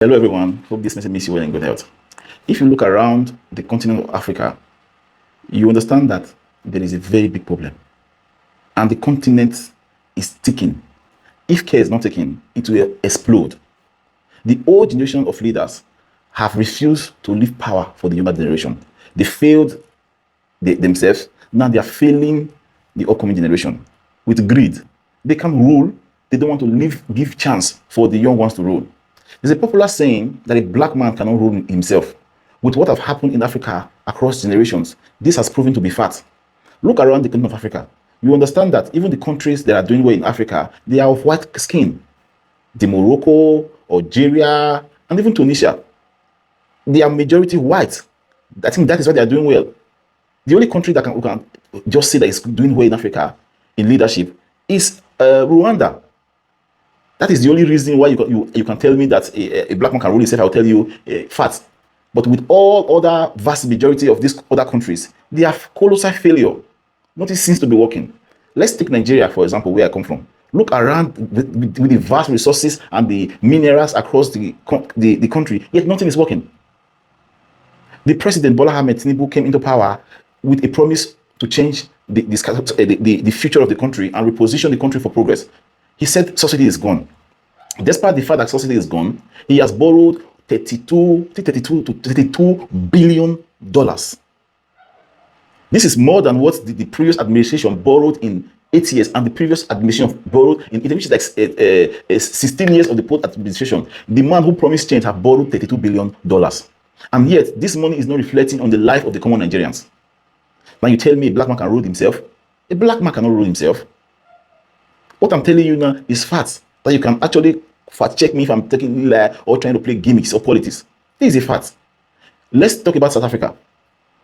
Hello, everyone. Hope this message makes you well and good health. If you look around the continent of Africa, you understand that there is a very big problem, and the continent is ticking. If care is not taken, it will explode. The old generation of leaders have refused to leave power for the younger generation. They failed themselves. Now they are failing the upcoming generation with greed. They can rule. They don't want to give chance for the young ones to rule. There's a popular saying that a black man cannot rule himself. With what have happened in Africa across generations, this has proven to be fact. Look around the continent of Africa. You understand that even the countries that are doing well in Africa, they are of white skin. The Morocco, Algeria, and even Tunisia, they are majority white. I think that is why they are doing well. The only country that can just say that is doing well in Africa in leadership is Rwanda. That is the only reason why you can tell me that a black man can rule himself. I'll tell you facts. But with all other vast majority of these other countries, they have colossal failure. Nothing seems to be working. Let's take Nigeria, for example, where I come from. Look around with the vast resources and the minerals across the country, yet nothing is working. The president, Bola Ahmed Tinubu, came into power with a promise to change the future of the country and reposition the country for progress. He said subsidy is gone. Despite the fact that subsidy is gone, he has borrowed $32 billion. This is more than what the previous administration borrowed in 8 years, and the previous administration borrowed in which is like 16 years of the post administration. The man who promised change have borrowed $32 billion. And yet, this money is not reflecting on the life of the common Nigerians. Now you tell me a black man can rule himself? A black man cannot rule himself. What I'm telling you now is facts that you can actually fact check me if I'm taking lie or trying to play gimmicks or politics. This is a fact. Let's talk about South Africa.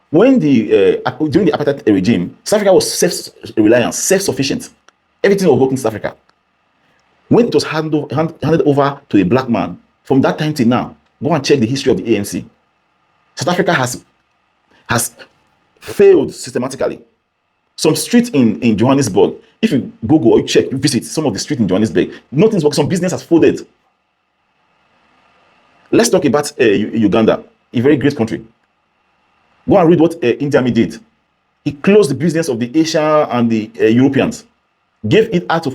When during the apartheid regime, South Africa was self-reliant, self-sufficient. Everything was working in South Africa. When it was handed over to a black man, from that time till now, go and check the history of the ANC. South Africa has failed systematically. Some streets in Johannesburg, if you Google or you check, you visit some of the streets in Johannesburg, nothing's working. Some business has folded. Let's talk about Uganda, a very great country. Go and read what Idi Amin did. He closed the business of the Asian and the Europeans, gave it out to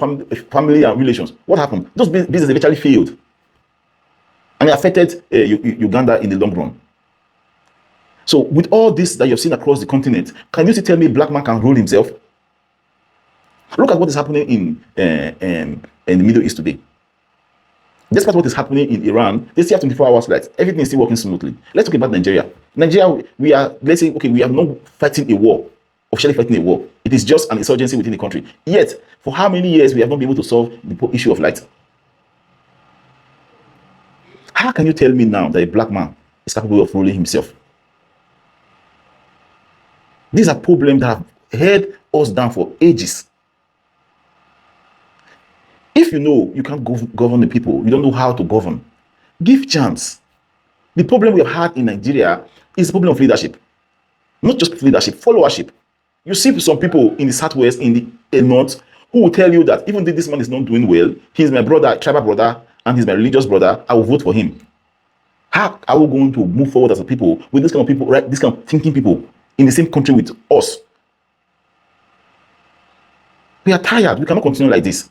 family and relations. What happened? Those businesses eventually failed, and it affected Uganda in the long run. So with all this that you've seen across the continent, can you still tell me a black man can rule himself? Look at what is happening in the Middle East today. Despite what is happening in Iran, they still have 24 hours light. Everything is still working smoothly. Let's talk about Nigeria. Nigeria, we are, let's say, okay, we are not fighting a war, officially fighting a war. It is just an insurgency within the country. Yet, for how many years we have not been able to solve the issue of light? How can you tell me now that a black man is capable of ruling himself? These are problems that have held us down for ages. If you know you can't govern the people, you don't know how to govern, give chance. The problem we have had in Nigeria is the problem of leadership. Not just leadership, followership. You see some people in the southwest, in the north, who will tell you that even though this man is not doing well, he's my brother, tribal brother, and he's my religious brother, I will vote for him. How are we going to move forward as a people with this kind of people, right? This kind of thinking people in the same country with us? We are tired. We cannot continue like this.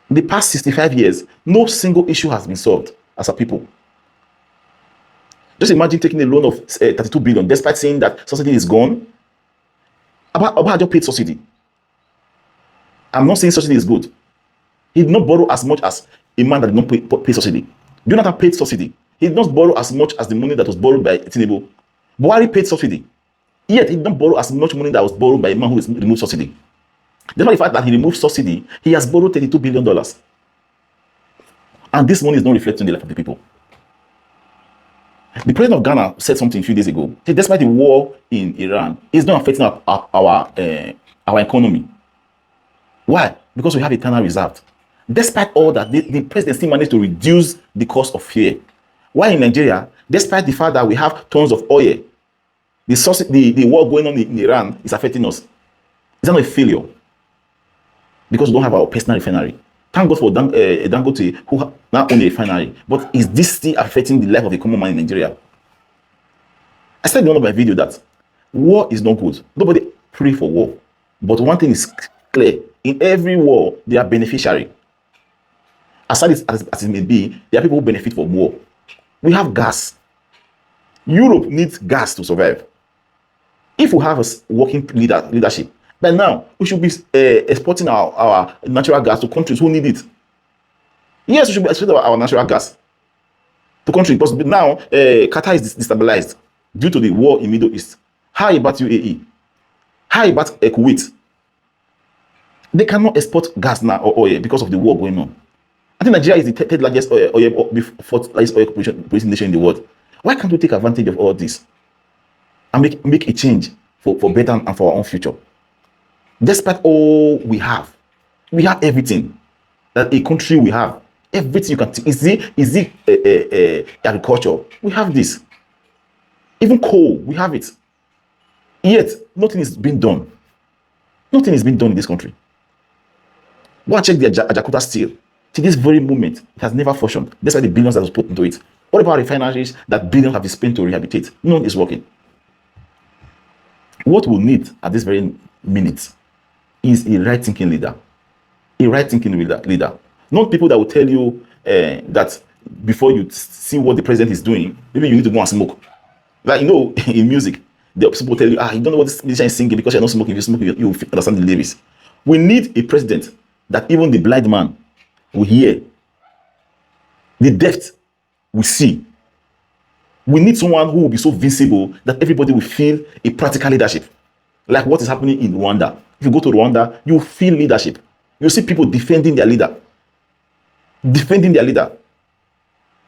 In the past 65 years, no single issue has been solved as a people. Just imagine taking a loan of 32 billion, despite saying that subsidy is gone. Obasanjo paid subsidy. I'm not saying subsidy is good. He did not borrow as much as a man that did not pay subsidy. Jonathan paid subsidy. He did not borrow as much as the money that was borrowed by Tinubu. Buhari paid subsidy. Yet he did not borrow as much money that was borrowed by a man who removed subsidy. Despite the fact that he removed subsidy, he has borrowed $32 billion. And this money is not reflecting the life of the people. The president of Ghana said something a few days ago. Despite the war in Iran, it's not affecting our economy. Why? Because we have eternal reserve. Despite all that, the president still managed to reduce the cost of fuel. Why in Nigeria, despite the fact that we have tons of oil, the war going on in Iran is affecting us. It's not a failure because we don't have our personal refinery. Thank God for Dangote, who now own a refinery. But is this still affecting the life of a common man in Nigeria? I said in one of my videos that war is not good. Nobody pray for war. But one thing is clear. In every war, they are beneficiary. As sad as it may be, there are people who benefit from war. We have gas. Europe needs gas to survive. If we have a working leadership, by now, we should be exporting our natural gas to countries who need it. Yes, we should be exporting our natural gas to countries. Because now, Qatar is destabilized due to the war in Middle East. How about UAE? How about Kuwait? They cannot export gas now or oil because of the war going on. I think Nigeria is the third largest fourth largest oil producing nation in the world. Why can't we take advantage of all this and make a change for better and for our own future? Despite all we have everything that a country we have. Everything you can take. Is it agriculture? We have this. Even coal, we have it. Yet, nothing is being done. Nothing is being done in this country. Go and check the Ajakuta steel. To this very moment, it has never functioned. That's why the billions that was put into it. What about refineries that billions have been spent to rehabilitate? None is working. What we need at this very minute is a right-thinking leader. A right-thinking leader. Not people that will tell you that before you see what the president is doing, maybe you need to go and smoke. Like, you know, in music, the people tell you, you don't know what this musician is singing because you're not smoking. If you smoke, you understand the lyrics. We need a president that even the blind man will hear. The deaf will see. We need someone who will be so visible that everybody will feel a practical leadership. Like what is happening in Rwanda. If you go to Rwanda, you will feel leadership. You'll see people defending their leader. Defending their leader.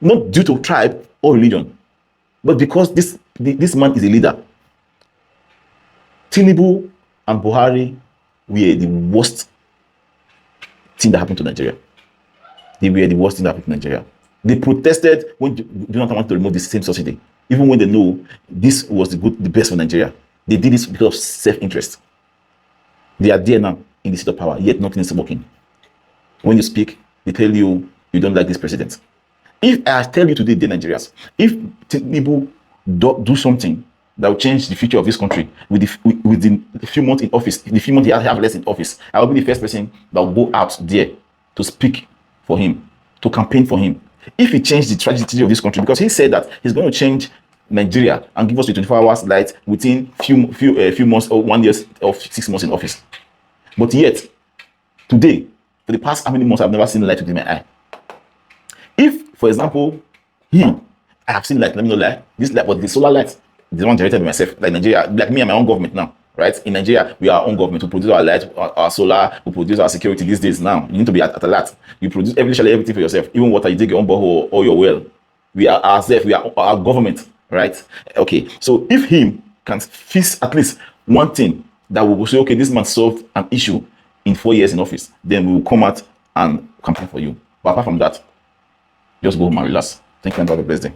Not due to tribe or religion, but because this man is a leader. Tinubu and Buhari were the worst thing that happened to Nigeria. They were the worst thing that happened to Nigeria. They protested when Jonathan wanted to remove the same subsidy, even when they know this was the best for Nigeria. They did this because of self-interest. They are there now in the seat of power, yet nothing is working. When you speak, they tell you you don't like this president. If I tell you today, dear Nigerians, if Tinubu do something that will change the future of this country with the few months in office, the few months he have less in office, I will be the first person that will go out there to speak for him, to campaign for him. If he changed the trajectory of this country, because he said that he's going to change Nigeria and give us the 24 hours light within few months or 1 year or 6 months in office. But yet, today, for the past how many months, I've never seen light within my eye. If, for example, I have seen light, let me know light, this light, but the solar light, the one generated by myself, like Nigeria, like me and my own government now, right? In Nigeria, we are our own government. We produce our light, our solar, we produce our security these days now. You need to be at alert. You produce everything for yourself, even water, you dig your own borehole or your well. We are ourselves, we are our government, right? Okay, so if him can fix at least one thing that we will say, okay, this man solved an issue in 4 years in office, then we will come out and campaign for you. But apart from that, just go home and relax. Thank you and have a blessed day.